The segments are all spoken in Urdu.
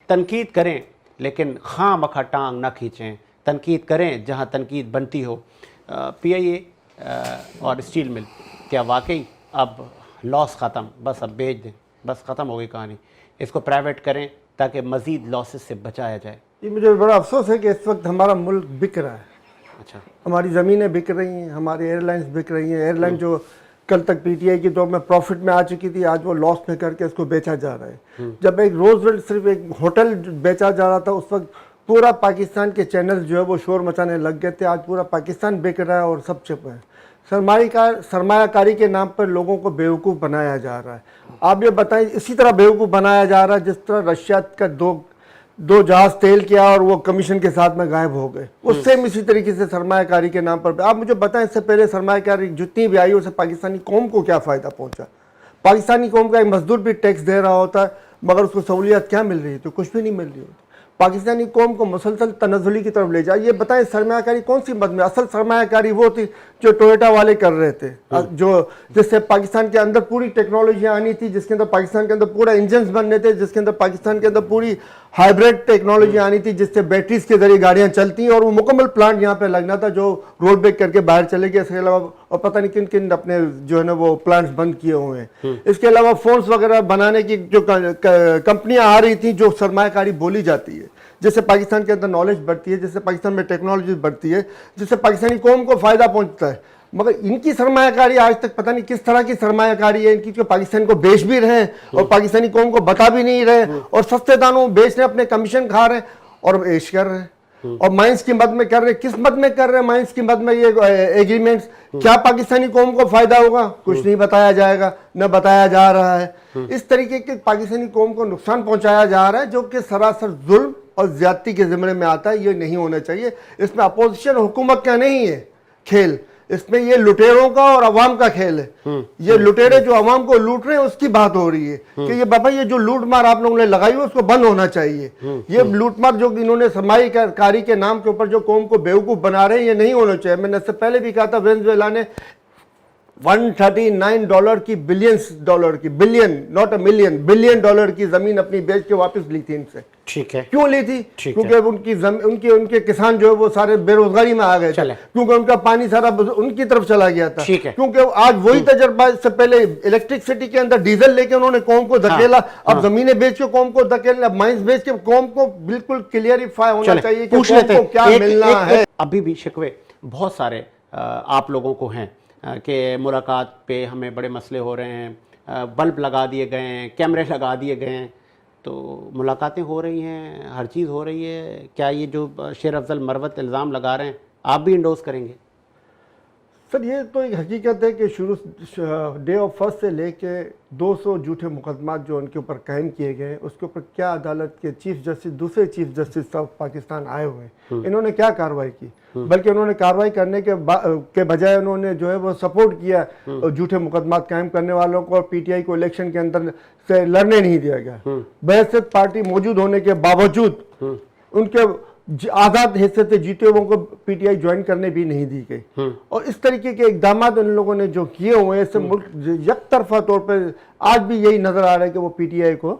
تنقید کریں لیکن خواہ مخواہ ٹانگ نہ کھینچیں، تنقید کریں جہاں تنقید بنتی ہو۔ پی آئی اے اور اسٹیل مل، کیا واقعی اب لاس ختم، بس اب بیچ دیں، بس ختم ہو گئی کہانی، اس کو پرائیویٹ کریں تاکہ مزید لاسز سے بچایا جائے؟ یہ مجھے بڑا افسوس ہے کہ اس وقت ہمارا ملک بک رہا ہے۔ اچھا، ہماری زمینیں بک رہی ہیں، ہماری ایئر لائنز بک رہی ہیں۔ ایئر لائن جو کل تک پی ٹی آئی کی دور میں پروفٹ میں آ چکی تھی، آج وہ لاس میں کر کے اس کو بیچا جا رہا ہے۔ جب ایک روز ویلٹ صرف ایک ہوٹل بیچا جا رہا تھا، اس وقت پورا پاکستان کے چینل جو ہے وہ شور مچانے لگ گئے تھے۔ آج پورا پاکستان بک رہا ہے اور سب چپ ہے۔ سرمایہ کاری کے نام پر لوگوں کو بیوقوف بنایا جا رہا ہے۔ آپ یہ بتائیں، اسی طرح بیوقوف بنایا جا رہا ہے جس طرح رشیا کا دو جہاز تیل کیا اور وہ کمیشن کے ساتھ میں غائب ہو گئے، اس سے اسی طریقے سے سرمایہ کاری کے نام پر۔ آپ مجھے بتائیں، اس سے پہلے سرمایہ کاری جتنی بھی آئی، اسے پاکستانی قوم کو کیا فائدہ پہنچا؟ پاکستانی قوم کا ایک مزدور بھی ٹیکس دے رہا ہوتا ہے، مگر اس کو سہولیات کیا مل رہی تھی؟ کچھ بھی نہیں مل رہی ہوتی۔ پاکستانی قوم کو مسلسل تنزلی کی طرف لے جائے۔ یہ بتائیں، سرمایہ کاری کون سی مد میں؟ اصل سرمایہ کاری وہ تھی جو ٹویوٹا والے کر رہے تھے، جس سے پاکستان کے اندر پوری ٹیکنالوجیاں آنی تھی، جس کے اندر پاکستان کے اندر پورا انجنز بننے تھے، جس کے اندر پاکستان کے اندر پوری ہائیبریڈ ٹیکنالوجی آنی تھی، جس سے بیٹریز کے ذریعے گاڑیاں چلتی ہیں، اور وہ مکمل پلانٹ یہاں پہ لگنا تھا جو رول بیک کر کے باہر چلے گئے۔ اس کے علاوہ اور پتہ نہیں کن کن اپنے جو ہے نا وہ پلانٹس بند کیے ہوئے ہیں۔ اس کے علاوہ فونز وغیرہ بنانے کی جو کمپنیاں آ رہی تھیں، جو سرمایہ کاری بولی جاتی ہے، جس سے پاکستان کے اندر نالج بڑھتی ہے، جس سے پاکستان میں ٹیکنالوجی بڑھتی ہے، جس سے پاکستانی قوم کو فائدہ پہنچتا ہے، مگر ان کی سرمایہ کاری آج تک پتہ نہیں کس طرح کی سرمایہ کاری ہے ان کی، جو پاکستان کو بیچ بھی رہے ہیں اور پاکستانی قوم کو بتا بھی نہیں رہے، اور سستے دانوں بیچ رہے ہیں، اپنے کمیشن کھا رہے ہیں اور ایش کر رہے ہیں، اور مائنس کی مد میں کر رہے ہیں۔ کس مد میں کر رہے ہیں مائنس کی مد میں یہ ایگریمنٹس؟ کیا پاکستانی قوم کو فائدہ ہوگا؟ کچھ نہیں بتایا جائے گا، نہ بتایا جا رہا ہے۔ اس طریقے کے پاکستانی قوم کو نقصان پہنچایا جا رہا ہے، جو کہ سراسر ظلم اور زیادتی کے زمرے میں آتا ہے۔ یہ نہیں ہونا چاہیے۔ اس میں اپوزیشن حکومت کا نہیں ہے کھیل، اس میں یہ لٹیروں کا اور عوام کا کھیل ہے۔ یہ لٹیرے جو عوام کو لوٹ رہے ہیں اس کی بات ہو رہی ہے کہ یہ بابا یہ جو لوٹ مار آپ لوگوں نے لگائی ہو اس کو بند ہونا چاہیے۔ یہ لوٹ مار جو انہوں نے سرمایہ کاری کے نام کے اوپر جو قوم کو بیوقوف بنا رہے ہیں، یہ نہیں ہونا چاہیے۔ میں نے اس سے پہلے بھی کہا تھا، وینزویلا نے $139 کی billion not a million, billion dollar کی زمین اپنی بیچ کے واپس لی تھی ان سے۔ ٹھیک ہے، کیوں لی تھی؟ کیونکہ ان کے کسان جو ہے وہ سارے بے روزگاری میں آ گئے تھے، کیونکہ ان کا پانی سارا ان کی طرف چلا گیا تھا، کیونکہ آج وہی تجربہ، اس سے پہلے الیکٹرکسٹی کے اندر ڈیزل لے کے انہوں نے قوم کو دھکیلا، اب زمینیں بیچ کے قوم کو دھکیلا، اب مائنز بیچ کے قوم کو بالکل کلیئریفائی ہونا چاہیے کہ قوم کو کیا ملنا ہے۔ ابھی بھی شکوے بہت سارے آپ لوگوں کو ہیں کہ ملاقات پہ ہمیں بڑے مسئلے ہو رہے ہیں، بلب لگا دیے گئے ہیں، کیمرے لگا دیے گئے ہیں، تو ملاقاتیں ہو رہی ہیں، ہر چیز ہو رہی ہے، کیا یہ جو شیر افضل مروت الزام لگا رہے ہیں آپ بھی انڈوز کریں گے؟ سر یہ تو ایک حقیقت ہے کہ شروع ڈے آف فرسٹ سے لے کے 200 جھوٹے مقدمات جو ان کے اوپر قائم کیے گئے ہیں، اس کے اوپر کیا عدالت کے چیف جسٹس، دوسرے چیف جسٹس آف پاکستان آئے ہوئے ہیں، انہوں نے کیا کارروائی کی؟ بلکہ انہوں نے کارروائی کرنے کے بجائے انہوں نے جو ہے وہ سپورٹ کیا جھوٹے مقدمات قائم کرنے والوں کو، اور پی ٹی آئی کو الیکشن کے اندر سے لڑنے نہیں دیا گیا۔ بحثیت پارٹی موجود ہونے کے باوجود ان کے آزاد حیثیت سے جیتے ہوئے کو پی ٹی آئی جوائن کرنے بھی نہیں دی گئی، اور اس طریقے کے اقدامات ان لوگوں نے جو کیے ہوئے ہیں، اس سے ملک یک طرفہ طور پہ آج بھی یہی نظر آ رہا ہے کہ وہ پی ٹی آئی کو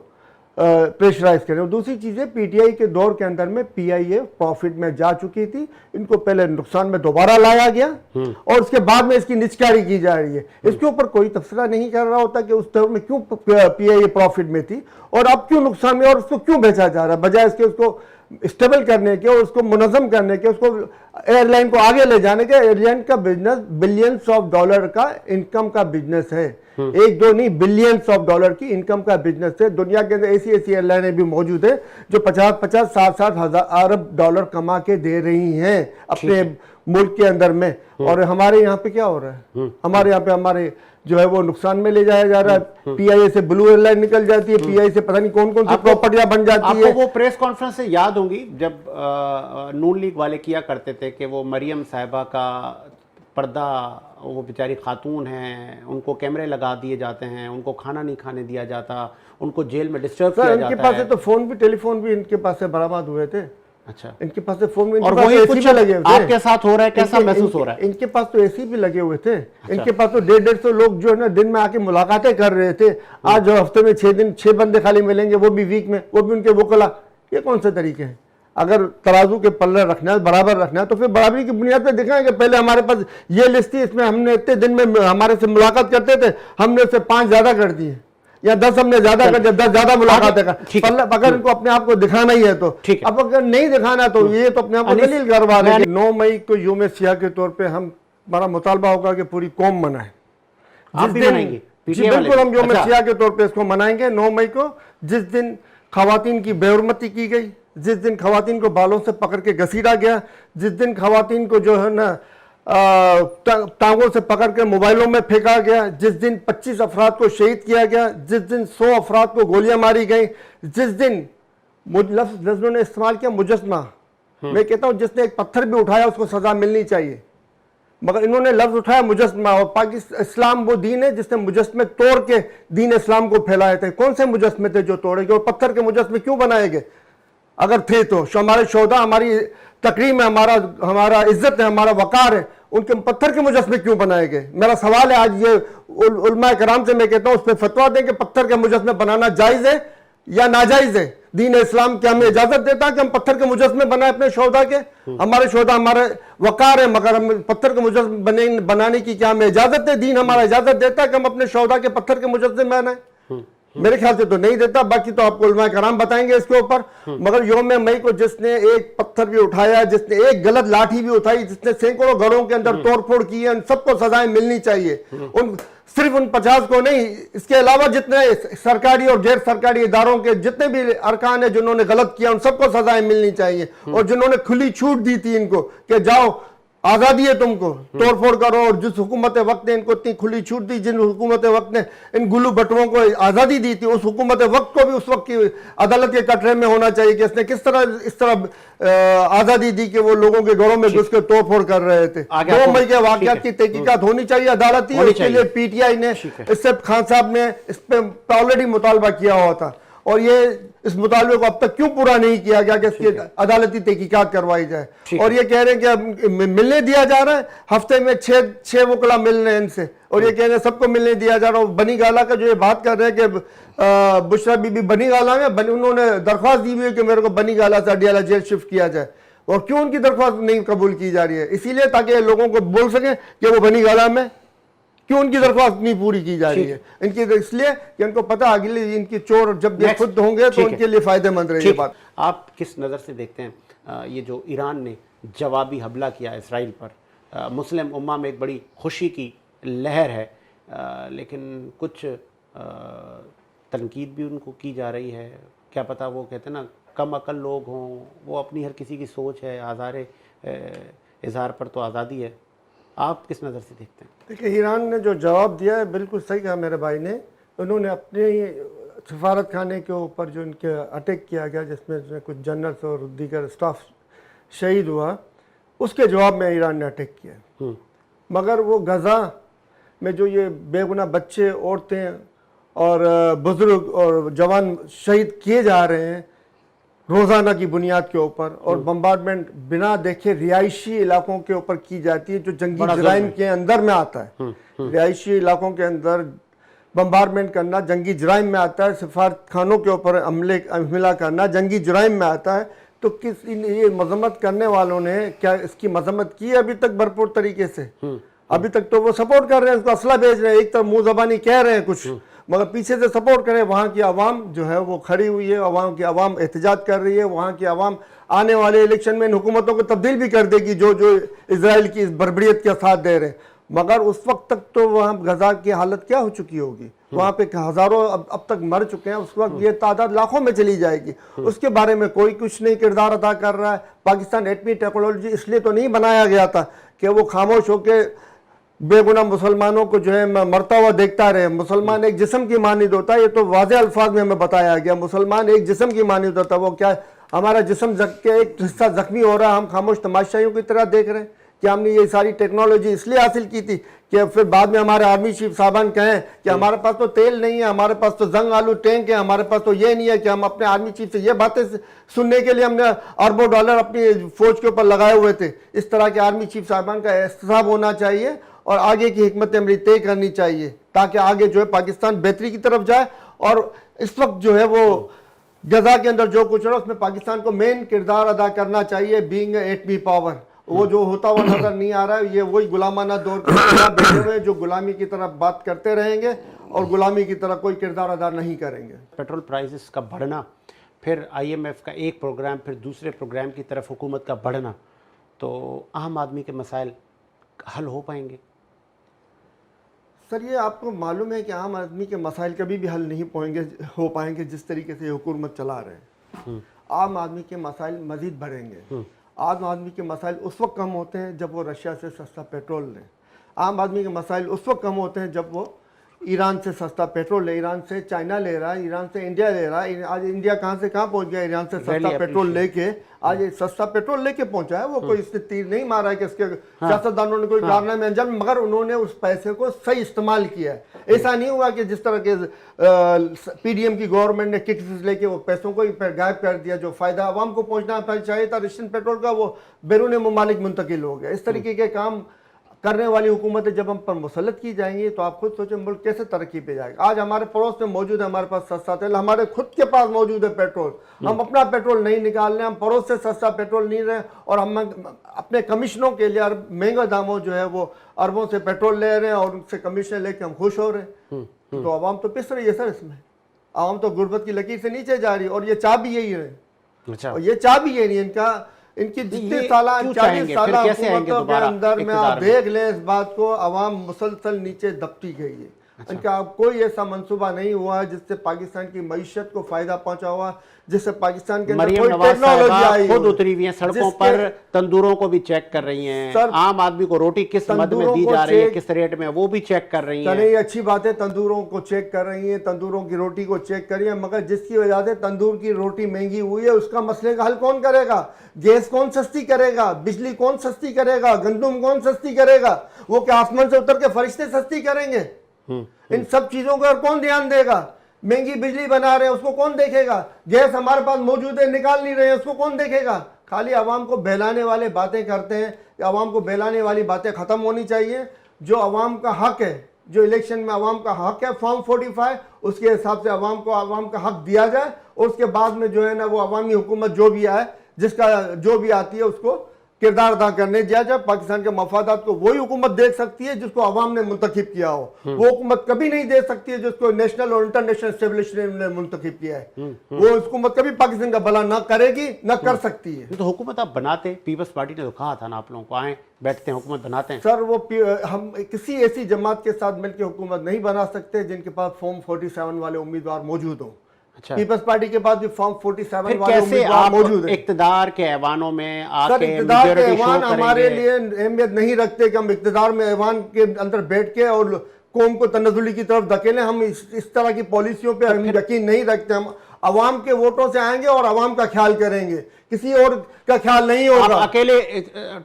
پریشرائز کریں۔ اور دوسری چیز ہے، پی ٹی آئی کے دور کے اندر میں پی آئی اے پروفٹ میں جا چکی تھی، ان کو پہلے نقصان میں دوبارہ لایا گیا اور اس کے بعد میں اس کی نچکاری کی جا رہی ہے۔ اس کے اوپر کوئی تبصرہ نہیں کر رہا ہوتا کہ اس دور میں کیوں پی آئی اے پروفٹ میں تھی اور اب کیوں نقصان میں، اور اس کو کیوں بیچا جا رہا ہے، بجائے اس کے اس کو اسٹیبل کرنے کے اور اس کو منظم کرنے کے، اس کو ایئر لائن کو آگے لے جانے کے۔ ایئر لائن کا بزنس بلینز آف ڈالر کا انکم کا بزنس ہے، ایک دو نہیں، بلینز آف ڈالر کی انکم کا بزنس ہے۔ دنیا کے اندر ایسی ایئر لائنیں بھی موجود ہیں جو 50 60 ارب ڈالر کما کے دے رہی ہیں اپنے ملک کے اندر میں، اور ہمارے یہاں پہ کیا ہو رہا ہے؟ ہمارے یہاں پہ ہمارے جو ہے وہ نقصان میں لے جایا جا رہا ہے۔ پی آئی اے سے بلو ایئر لائن نکل جاتی ہے، پی آئی سے پتہ نہیں کون کون سی پراپرٹیاں بن جاتی ہے۔ آپ کو وہ پریس کانفرنس سے یاد ہوں گی جب نون لیگ والے کیا کرتے تھے کہ وہ مریم صاحبہ کا پردہ، وہ بیچاری خاتون ہیں، ان کو کیمرے لگا دیے جاتے ہیں، ان کو کھانا نہیں کھانے دیا جاتا، ان کو جیل میں ڈسٹرب کیا جاتا ہے۔ ان کے پاس تو فون بھی، ٹیلی فون بھی ان کے پاس سے برآمد ہوئے تھے۔ اچھا، ان کے پاس فون میں، اور وہی کچھ آپ کے ساتھ ہو رہا ہے، کیسا محسوس ہو رہا ہے؟ ان کے پاس تو ایسی بھی لگے ہوئے تھے، ان کے پاس تو 150 لوگ جو ہے نا دن میں آ کے ملاقاتیں کر رہے تھے۔ آج جو ہفتے میں 6 بندے خالی ملیں گے، وہ بھی ویک میں، وہ بھی ان کے وکلا۔ یہ کون سے طریقے ہیں؟ اگر ترازو کے پلے رکھنا ہے، برابر رکھنا ہے، تو پھر برابری کی بنیاد پہ دکھائیں کہ پہلے ہمارے پاس یہ لسٹ تھی، اس میں ہم نے اتنے دن میں ہمارے سے ملاقات کرتے تھے، ہم نے اس سے 5 زیادہ کر دی ہیں، یا 10 ہم نے زیادہ کر دیا، 10 زیادہ ملاقاتیں کر. اگر ان کو اپنے آپ کو دکھانا ہی ہے تو، اب اگر نہیں دکھانا تو یہ تو اپنے آپ کو دلیل کروا رہے ہیں. 9 مئی کو یوم سیاہ کے طور پہ ہمارا مطالبہ ہوگا کہ پوری قوم منائے. آپ بھی منائیں گے؟ جی بالکل، ہم یوم سیاہ کے طور پہ اس کو منائیں گے 9 مئی کو، جس دن خواتین کی بے حرمتی کی گئی، جس دن خواتین کو بالوں سے پکڑ کے گھسیٹا گیا، جس دن خواتین کو جو ہے نا ٹانگوں سے پکڑ کے موبائلوں میں پھینکا گیا، جس دن 25 افراد کو شہید کیا گیا، جس دن 100 افراد کو گولیاں ماری گئیں، جس دن لفظوں نے استعمال کیا مجسمہ. میں کہتا ہوں جس نے ایک پتھر بھی اٹھایا اس کو سزا ملنی چاہیے، مگر انہوں نے لفظ اٹھایا مجسمہ. اور پاکستان اسلام وہ دین ہے جس نے مجسمے توڑ کے دین اسلام کو پھیلائے تھے. کون سے مجسمے تھے جو توڑے گئے؟ اور پتھر کے مجسمے کیوں بنائے گئے اگر تھے تو؟ ہمارے شہداء، ہماری تکریم ہے، ہمارا عزت ہے، ہمارا وقار ہے، ان کے پتھر کے مجسمے کیوں بنائے گئے؟ میرا سوال ہے آج یہ علماء کرام سے، میں کہتا ہوں اس پہ فتویٰ دیں کہ پتھر کے مجسمے بنانا جائز ہے یا ناجائز ہے. دین اسلام کیا ہمیں اجازت دیتا ہے کہ ہم پتھر کے مجسمے بنائیں اپنے شہداء کے؟ ہمارے شہداء ہمارے وقار ہے، مگر ہم پتھر کے مجسمے بنانے کی کیا ہمیں اجازت ہے؟ دین ہمارا اجازت دیتا ہے کہ ہم اپنے شہداء کے پتھر کے مجسمے بنائیں؟ میرے خیال سے تو نہیں دیتا. باقی تو آپ کو علماء کرام بتائیں گے اس کے اوپر. مگر یوم مئی کو جس نے ایک پتھر بھی اٹھایا، جس نے ایک غلط لاٹھی بھی اٹھائی، جس نے سینکڑوں گھروں کے اندر توڑ پھوڑ کی ہے، ان سب کو سزائیں ملنی چاہیے. صرف ان 50 کو نہیں، اس کے علاوہ جتنے سرکاری اور غیر سرکاری اداروں کے جتنے بھی ارکان ہیں جنہوں نے غلط کیا، ان سب کو سزائیں ملنی چاہیے. اور جنہوں نے کھلی چھوٹ دی تھی ان کو کہ جاؤ آزادی ہے تم کو، توڑ پھوڑ کرو، اور جس حکومت وقت نے ان کو اتنی کھلی چھوٹ دی، جن حکومت وقت نے ان گلو بٹووں کو آزادی دی تھی، اس حکومت وقت کو بھی اس وقت کی عدالت کے کٹرے میں ہونا چاہیے کہ اس نے کس طرح آزادی دی کہ وہ لوگوں کے گھروں میں گھس کے توڑ پھوڑ کر رہے تھے. 2 مئی کے واقعات کی تحقیقات ہونی چاہیے عدالتی. اس کے لیے پی ٹی آئی نے، اس سے خان صاحب نے اس پہ آلریڈی مطالبہ کیا ہوا تھا، اور یہ اس مطالبے کو اب تک کیوں پورا نہیں کیا گیا کہ اس کی عدالتی تحقیقات کروائی جائے. اور یہ کہہ رہے ہیں کہ ملنے دیا جا رہا ہے، ہفتے میں 6 وکلا مل رہے ہیں ان سے، اور یہ کہہ رہے ہیں سب کو ملنے دیا جا رہا ہے. بنی گالا کا جو یہ بات کر رہے ہیں کہ بشرا بی بی بنی گالا میں، انہوں نے درخواست دی ہوئی ہے کہ میرے کو بنی گالا سے اڈیالہ جیل شفٹ کیا جائے. اور کیوں ان کی درخواست نہیں قبول کی جا رہی ہے؟ اسی لیے تاکہ لوگوں کو بول سکیں کہ وہ بنی گالا میں کیوں ان کی درخواست نہیں پوری کی جا رہی ہے. ان کی اس لیے کہ ان کو پتہ اگلی ان کی چور جب یہ خود ہوں گے تو ان کے لیے فائدہ مند رہے. یہ بات آپ کس نظر سے دیکھتے ہیں یہ جو ایران نے جوابی حملہ کیا اسرائیل پر؟ مسلم امہ میں ایک بڑی خوشی کی لہر ہے، لیکن کچھ تنقید بھی ان کو کی جا رہی ہے. کیا پتہ وہ کہتے ہیں نا کم عقل لوگ ہوں، وہ اپنی ہر کسی کی سوچ ہے، اظہار پر تو آزادی ہے. آپ کس نظر سے دیکھتے ہیں؟ دیکھیں، ایران نے جو جواب دیا ہے بالکل صحیح کہا میرے بھائی نے. انہوں نے اپنے سفارت خانے کے اوپر جو ان کے اٹیک کیا گیا، جس میں کچھ جنرلز اور دیگر اسٹاف شہید ہوا، اس کے جواب میں ایران نے اٹیک کیا. مگر وہ غزہ میں جو یہ بے گناہ بچے، عورتیں اور بزرگ اور جوان شہید کیے جا رہے ہیں روزانہ کی بنیاد کے اوپر، اور بمبارڈمنٹ بنا دیکھے رہائشی علاقوں کے اوپر کی جاتی ہے جو جنگی جرائم کے اندر میں آتا ہے. رہائشی علاقوں کے اندر بمبارڈمنٹ کرنا جنگی جرائم میں آتا ہے. سفارت خانوں کے اوپر حملہ کرنا جنگی جرائم میں آتا ہے. تو یہ مذمت کرنے والوں نے کیا اس کی مذمت کی ابھی تک بھرپور طریقے سے؟ ابھی تک تو وہ سپورٹ کر رہے ہیں، اس کو اسلحہ بھیج رہے ہیں، ایک طرف منہ زبانی کہہ رہے ہیں کچھ، مگر پیچھے سے سپورٹ کریں. وہاں کی عوام جو ہے وہ کھڑی ہوئی ہے، وہاں کی عوام احتجاج کر رہی ہے. وہاں کی عوام آنے والے الیکشن میں ان حکومتوں کو تبدیل بھی کر دے گی جو اسرائیل کی اس بربریت کا ساتھ دے رہے ہیں. مگر اس وقت تک تو وہاں غزہ کی حالت کیا ہو چکی ہوگی؟ وہاں پہ ہزاروں اب تک مر چکے ہیں. اس وقت یہ تعداد لاکھوں میں چلی جائے گی. اس کے بارے میں کوئی کچھ نہیں کردار ادا کر رہا ہے. پاکستان ایٹمی ٹیکنالوجی اس لیے تو نہیں بنایا گیا تھا کہ وہ خاموش ہو کے بے گناہ مسلمانوں کو جو ہے مرتا ہوا دیکھتا رہے. مسلمان ایک جسم کی مانند ہوتا ہے، یہ تو واضح الفاظ میں ہمیں بتایا گیا. مسلمان ایک جسم کی مانند ہوتا ہے. وہ کیا ہمارا جسم کے ایک حصہ زخمی ہو رہا ہے، ہم خاموش تماشائیوں کی طرح دیکھ رہے ہیں؟ کہ ہم نے یہ ساری ٹیکنالوجی اس لیے حاصل کی تھی کہ پھر بعد میں ہمارے آرمی چیف صاحبان کہیں کہ ہمارے پاس تو تیل نہیں ہے، ہمارے پاس تو زنگ آلو ٹینک ہے، ہمارے پاس تو یہ نہیں ہے کہ ہم اپنے آرمی چیف سے یہ باتیں سننے کے لیے ہم نے اربوں ڈالر اپنی فوج کے اوپر لگائے ہوئے تھے. اس طرح کے آرمی چیف صاحبان کا احتساب ہونا چاہیے اور آگے کی حکمت عملی طے کرنی چاہیے تاکہ آگے جو ہے پاکستان بہتری کی طرف جائے. اور اس وقت جو ہے وہ غزہ کے اندر جو کچھ ہو رہا ہے اس میں پاکستان کو مین کردار ادا کرنا چاہیے بینگ اے ایٹمی پاور. وہ جو ہوتا ہوا نظر نہیں آ رہا ہے. یہ وہی غلامانہ دور کے بیٹھے ہوئے جو غلامی کی طرف بات کرتے رہیں گے اور غلامی کی طرح کوئی کردار ادا نہیں کریں گے. پیٹرول پرائسز کا بڑھنا, پھر IMF کا ایک پروگرام پھر دوسرے پروگرام کی طرف حکومت کا بڑھنا, تو عام آدمی کے مسائل حل ہو پائیں گے؟ سر یہ آپ کو معلوم ہے کہ عام آدمی کے مسائل کبھی بھی حل نہیں ہو پائیں گے جس طریقے سے یہ حکومت چلا رہے ہیں. عام آدمی کے مسائل مزید بڑھیں گے. عام آدمی کے مسائل اس وقت کم ہوتے ہیں جب وہ رشیا سے سستا پیٹرول لیں. عام آدمی کے مسائل اس وقت کم ہوتے ہیں جب وہ ایران سے سستا پیٹرول لے. ایران سے چائنا لے رہا ہے, ایران سے انڈیا لے رہا ہے. آج انڈیا کہاں سے کہاں پہنچ گیا ایران سے سستا پیٹرول لے کے. آج سستا پیٹرول لے کے پہنچا ہے. وہ کوئی اس نے تیر نہیں مارا ہے کہ اس کے سیاستدانوں نے کوئی کارنامے انجام, مگر انہوں نے اس پیسے کو صحیح استعمال کیا ہے. ایسا نہیں ہوا کہ جس طرح کے PDM کی گورنمنٹ نے ککس لے کے وہ پیسوں کو غائب کر دیا. جو فائدہ عوام کو پہنچنا چاہیے تھا رشین پیٹرول کا وہ بیرون ممالک منتقل ہو گیا. اس طریقے کے کام کرنے والی حکومتیں جب ہم پر مسلط کی جائیں گی تو آپ خود سوچیں ملک کیسے ترقی پہ جائے گا. آج ہمارے پڑوس میں موجود ہے, ہمارے پاس سستا تیل, ہمارے خود کے پاس موجود ہے پیٹرول. ہم اپنا پیٹرول نہیں نکال رہے, ہم پڑوس سے سستا پیٹرول نہیں رہے, اور ہم اپنے کمیشنوں کے لیے مہنگا داموں جو ہے وہ اربوں سے پیٹرول لے رہے ہیں اور ان سے کمیشن لے کے ہم خوش ہو رہے ہیں. تو عوام تو پس رہی ہے سر. اس میں عوام تو غربت کی لکیر سے نیچے جا رہی ہے, اور یہ چاہ بھی یہی ہے. اور یہ چاہ بھی یہی نہیں ان کی جتنے سالہ 40 سالہ حکومتوں کے اندر میں آپ دیکھ لیں اس بات کو, عوام مسلسل نیچے دبتی گئی ہے. ان کا کوئی ایسا منصوبہ نہیں ہوا جس سے پاکستان کی معیشت کو فائدہ پہنچا ہوا, جس سے پاکستان کے اندر کوئی ٹیکنالوجی آئی. خود اتری ہوئی ہیں سڑکوں پر, تندوروں کو بھی چیک کر رہی ہیں. عام آدمی کو روٹی کس مد میں دی جا رہی ہے, کس ریٹ میں, وہ بھی چیک کر رہی ہیں. چلیں یہ اچھی بات ہے, تندوروں کو چیک کر رہی ہیں, تندوروں کی روٹی کو چیک کر رہی ہیں, مگر جس کی وجہ سے تندور کی روٹی مہنگی ہوئی ہے اس کا مسئلے کا حل کون کرے گا؟ گیس کون سستی کرے گا؟ بجلی کون سستی کرے گا؟ گندم کون سستی کرے گا؟ وہ کہ آسمان سے اتر کے فرشتے سستی کریں گے؟ ان سب چیزوں پر کون دھیان دے گا؟ مہنگی بجلی بنا رہے ہیں اس کو کون دیکھے گا؟ گیس ہمارے پاس موجود ہے نکال نہیں رہے ہیں اس کو کون دیکھے گا؟ خالی عوام کو بہلانے والے باتیں کرتے ہیں. عوام کو بہلانے والی باتیں ختم ہونی چاہیے. جو عوام کا حق ہے, جو الیکشن میں عوام کا حق ہے فارم 45, اس کے حساب سے عوام کو عوام کا حق دیا جائے, اور اس کے بعد میں جو ہے نا وہ عوامی حکومت جو بھی آئے, جس کا جو بھی آتی ہے اس کو کردار ادا کرنے دیا جائے. پاکستان کے مفادات کو وہی حکومت دیکھ سکتی ہے جس کو عوام نے منتخب کیا ہو. وہ حکومت کبھی نہیں دیکھ سکتی ہے جس کو نیشنل اور انٹرنیشنل اسٹیبلشمنٹ نے منتخب کیا ہے. وہ حکومت کبھی پاکستان کا بھلا نہ کرے گی نہ کر سکتی ہے. تو حکومت آپ بناتے, پیپلز پارٹی نے تو کہا تھا نا آپ لوگوں کو آئیں بیٹھتے ہیں حکومت بناتے ہیں. سر وہ ہم کسی ایسی جماعت کے ساتھ مل کے حکومت نہیں بنا سکتے جن کے پاس فارم 47 والے امیدوار موجود ہوں. پیپلز پارٹی کے پاس بھی فارم 47 والے امیدوار موجود ہیں. اقتدار کے ایوانوں میں سر اقتدار کے ایوان ہمارے لیے اہمیت نہیں رکھتے کہ ہم اقتدار میں ایوان کے اندر بیٹھ کے اور قوم کو تنزلی کی طرف دھکیلیں. ہم اس طرح کی پالیسیوں پہ ہم یقین نہیں رکھتے. ہم عوام کے ووٹوں سے آئیں گے اور عوام کا خیال کریں گے, کسی اور کا خیال نہیں ہوگا. آپ اکیلے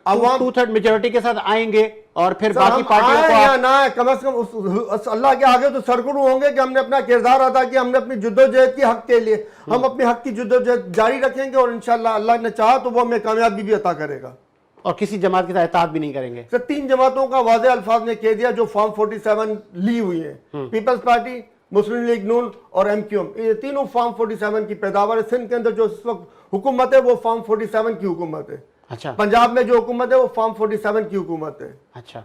2/3 میجورٹی کے ساتھ آئیں گے اور پھر باقی پارٹیوں کو یا نہ کم از کم اللہ کے آگے تو سرخرو ہوں گے کہ ہم نے اپنا کردار ادا کیا, ہم نے اپنی جدوجہد کی حق کے لیے, ہم اپنے حق کی جدوجہد جاری رکھیں گے, اور انشاءاللہ اللہ نے چاہا تو وہ ہمیں کامیابی بھی عطا کرے گا. اور کسی جماعت کے ساتھ اطاعت بھی نہیں کریں گے. سر 3 جماعتوں کا واضح الفاظ نے کہہ دیا جو فارم 47 لی ہوئی ہیں, پیپلز پارٹی, مسلم لیگ نون اور MQM, یہ تینوں فارم 47 کی پیداوار ہے. سندھ کے اندر جو اس وقت حکومت ہے وہ فارم 47 کی حکومت ہے. اچھا. پنجاب میں جو حکومت ہے وہ فارم 47 کی حکومت ہے. اچھا.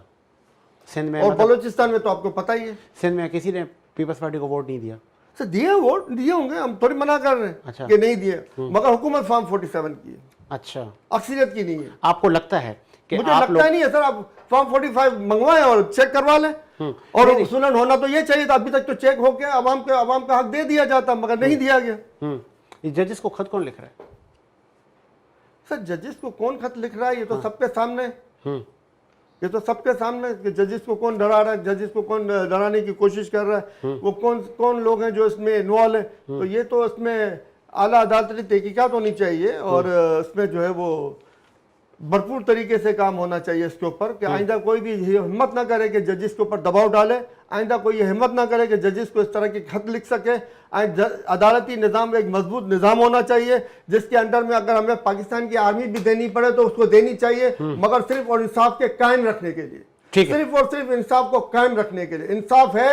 سندھ میں اور بلوچستان میں تو آپ کو پتہ ہی ہے. سندھ میں کسی نے پیپلز پارٹی کو ووٹ نہیں دیا. سر دیے ووٹ دیے ہوں گے, ہم تھوڑی منع کر رہے ہیں کہ نہیں دیے, مگر حکومت فارم 47 کی ہے. اچھا. اکثریت کی نہیں ہے. آپ کو لگتا ہے کہ مجھے لگتا ہی نہیں ہے سر. آپ فارم 45 منگوائیں اور چیک کروا لیں, اور اصولاً ہونا تو یہ چاہیے تھا. ابھی تک تو چیک ہو کے عوام کا حق دے دیا جاتا مگر نہیں دیا گیا. ججز کو خط کون لکھ رہا ہے؟ سر ججز کو کون خط لکھ رہا ہے یہ تو سب کے سامنے, یہ تو سب کے سامنے کہ ججز کو کون ڈرا رہا ہے, ججز کو کون ڈرانے کی کوشش کر رہا ہے, وہ کون لوگ ہیں جو اس میں انوالو ہیں. تو یہ تو اس میں اعلیٰ عدالتی تحقیقات ہونی چاہیے, اور اس میں جو ہے وہ بھرپور طریقے سے کام ہونا چاہیے اس کے اوپر, کہ آئندہ کوئی بھی ہمت نہ کرے کہ ججز کے اوپر دباؤ ڈالے, آئندہ کوئی یہ ہمت نہ کرے کہ ججز کو اس طرح کے خط لکھ سکے. عدالتی نظام ایک مضبوط نظام ہونا چاہیے جس کے انڈر میں اگر ہمیں پاکستان کی آرمی بھی دینی پڑے تو اس کو دینی چاہیے, مگر صرف اور انصاف کے قائم رکھنے کے لیے, صرف اور صرف انصاف کو قائم رکھنے کے لیے. انصاف ہے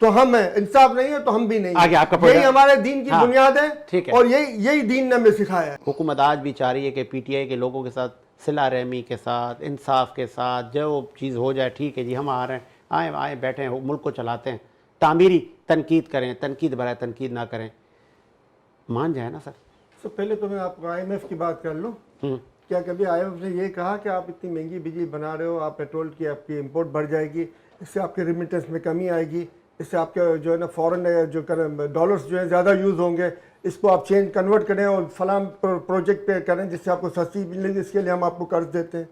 تو ہم ہیں، انصاف نہیں ہے تو ہم بھی نہیں آگے ہیں. آپ کا یہی ہمارے دین کی بنیاد ٹھیک ہے ہے. اور یہی دین نے ہمیں سکھایا ہے. حکومت آج بھی چاہ رہی ہے کہ پی ٹی آئی کے لوگوں کے ساتھ صلہ رحمی کے ساتھ، انصاف کے ساتھ جو چیز ہو جائے ٹھیک ہے جی، ہم آ رہے ہیں، آئیں بیٹھیں، ملک کو چلاتے ہیں، تعمیری تنقید کریں، تنقید برائے تنقید نہ کریں. مان جائے نا سر. تو پہلے تو میں آپ کو آئی ایم ایف کی بات کر لوں. کیا کبھی آئی ایم ایف نے یہ کہا کہ آپ اتنی مہنگی بجلی بنا رہے ہو، آپ پیٹرول کی آپ کی امپورٹ بڑھ جائے گی، اس سے آپ کے ریمیٹنس میں کمی آئے گی، اس سے آپ کے جو ہے نا فورن جو ڈالرز جو ہے زیادہ یوز ہوں گے، اس کو آپ کنورٹ کریں اور فلاں پروجیکٹ پہ کریں جس سے آپ کو سستی ملے گی، اس کے لیے ہم آپ کو قرض دیتے ہیں.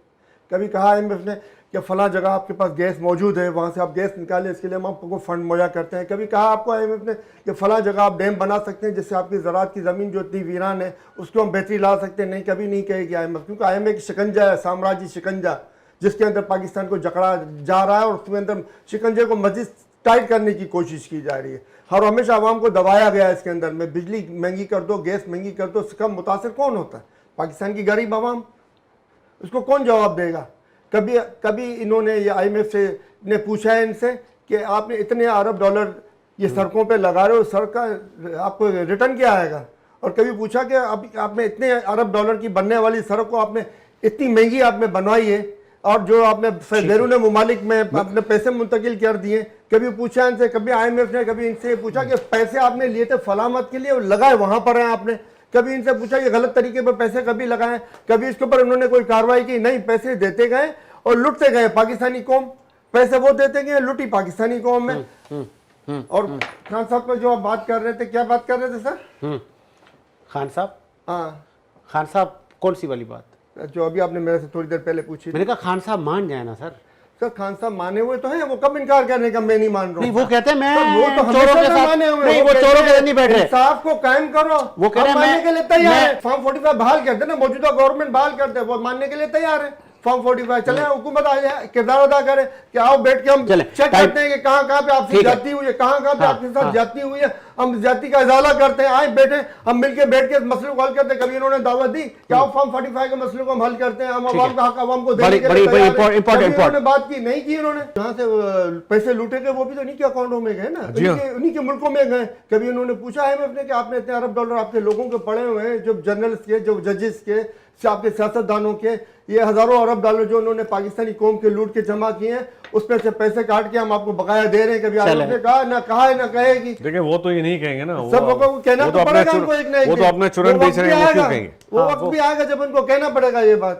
کبھی کہا آئی ایم ایف نے کہ فلاں جگہ آپ کے پاس گیس موجود ہے، وہاں سے آپ گیس نکالیں، اس کے لیے ہم آپ کو فنڈ مہیا کرتے ہیں. کبھی کہا آپ کو آئی ایم ایف نے کہ فلاں جگہ آپ ڈیم بنا سکتے ہیں جس سے آپ کی زراعت کی زمین جو اتنی ویران ہے اس کو ہم بہتری لا سکتے ہیں. نہیں، کبھی نہیں کہے گی آئی ایم ایف، کیونکہ آئی ایم ایف ایک شکنجہ ہے، سامراجی شکنجہ، جس کے اندر پاکستان کو جکڑا جا رہا ہے اور اس کے اندر شکنجے کو مزید ٹائٹ کرنے کی کوشش کی جا رہی ہے. اور ہمیشہ عوام کو دبایا گیا ہے اس کے اندر میں. بجلی مہنگی کر دو، گیس مہنگی کر دو، اس سے کم متاثر کون ہوتا ہے؟ پاکستان کی غریب عوام. اس کو کون جواب دے گا؟ کبھی انہوں نے یہ آئی ایم ایف سے نے پوچھا ہے ان سے کہ آپ نے اتنے ارب ڈالر یہ سڑکوں پہ لگا رہے ہو، سڑک کا آپ کو ریٹرن کیا آئے گا؟ اور کبھی پوچھا کہ آپ نے اتنے ارب ڈالر کی بننے والی سڑک کو آپ نے اتنی مہنگی آپ نے بنوائی ہے اور جو آپ نے بیرون ممالک میں اپنے پیسے منتقل کر دیے. کبھی پوچھا ان سے، کبھی آئی ایم ایف نے کبھی ان سے پوچھا کہ پیسے آپ نے لیے تھے فلامت کے لیے اور لگائے وہاں پر ہیں آپ نے. کبھی ان سے پوچھا کہ غلط طریقے پر پیسے کبھی لگائیں؟ کبھی اس کے اوپر انہوں نے کوئی کارروائی کی؟ نہیں، پیسے دیتے گئے اور لٹتے گئے. پاکستانی قوم پیسے وہ دیتے گئے، لٹی پاکستانی قوم میں. اور خان صاحب کو جو آپ بات کر رہے تھے، کیا بات کر رہے تھے سر؟ خان صاحب، ہاں خان صاحب کون سی والی بات جو ابھی آپ نے میرے سے تھوڑی دیر پہلے پوچھی میں نے کہا خان صاحب مان جائیں نا سر. سر خان صاحب مانے ہوئے تو ہیں، وہ کب انکار کرنے کا میں نہیں مان رہا ہوں. نہیں، وہ کہتے ہیں میں وہ تو چوروں ہمیشہ کے سے ساتھ مانے ہوئے. نہیں، وہ چوروں کے ساتھ نہیں بیٹھ رہے. انصاف کو قائم کرو. وہ کہہ رہے ہیں ماننے کے لیے تیار ہے. فارم 45 بحال کرتے نا، موجودہ گورنمنٹ بحال کرتے ہیں، وہ ماننے کے لیے تیار ہے. فارم 45 چلیں، حکومت کردار ادا کرے کہ آؤ بیٹھ کے ہم چیک کرتے ہیں کہ کہاں کہاں پہ آپ سے زیادتی ہوئی ہے، کہاں کہاں پہ آپ کے ساتھ زیادتی ہوئی ہے. ہم زیادتی کا ازالہ کرتے ہیں. آئیں بیٹھیں، ہم مل کے بیٹھ کے مسئلے کو حل کرتے ہیں. کبھی انہوں نے دعوت دی کہ آؤ فارم 45 کے مسئلے کو ہم حل کرتے ہیں، ہم عوام کا حق عوام کو دینے کے لیے تیار ہیں. کبھی انہوں نے بات کی نہیں کی. انہوں نے جہاں سے پیسے لوٹے گئے وہ بھی تو انہی کے اکاؤنٹوں میں گئے نا، انہی کے ملکوں میں گئے. کبھی انہوں نے پوچھا ہے کہ آپ نے اتنے ارب ڈالر آپ کے لوگوں کے پڑے ہوئے ہیں، جو جرنلسٹ کے، جو ججز کے، آپ کے سیاستدانوں کے، یہ ہزاروں ارب ڈالر جو انہوں نے پاکستانی قوم کے لوٹ کے جمع کیے ہیں، اس میں سے پیسے کاٹ کے ہم آپ کو بقایا دے رہے ہیں. کبھی آپ نے کہا نہ کہا ہے نہ کہے گی. دیکھیں وہ تو یہ نہیں کہیں گے نا، سب کو کہنا تو پڑے گا ان کو ایک نہ ایک دن. وہ تو اپنا چرن بیچ رہے ہیں، وہ کیوں کہیں گے؟ وہ وقت بھی آئے گا جب ان کو کہنا پڑے گا یہ بات.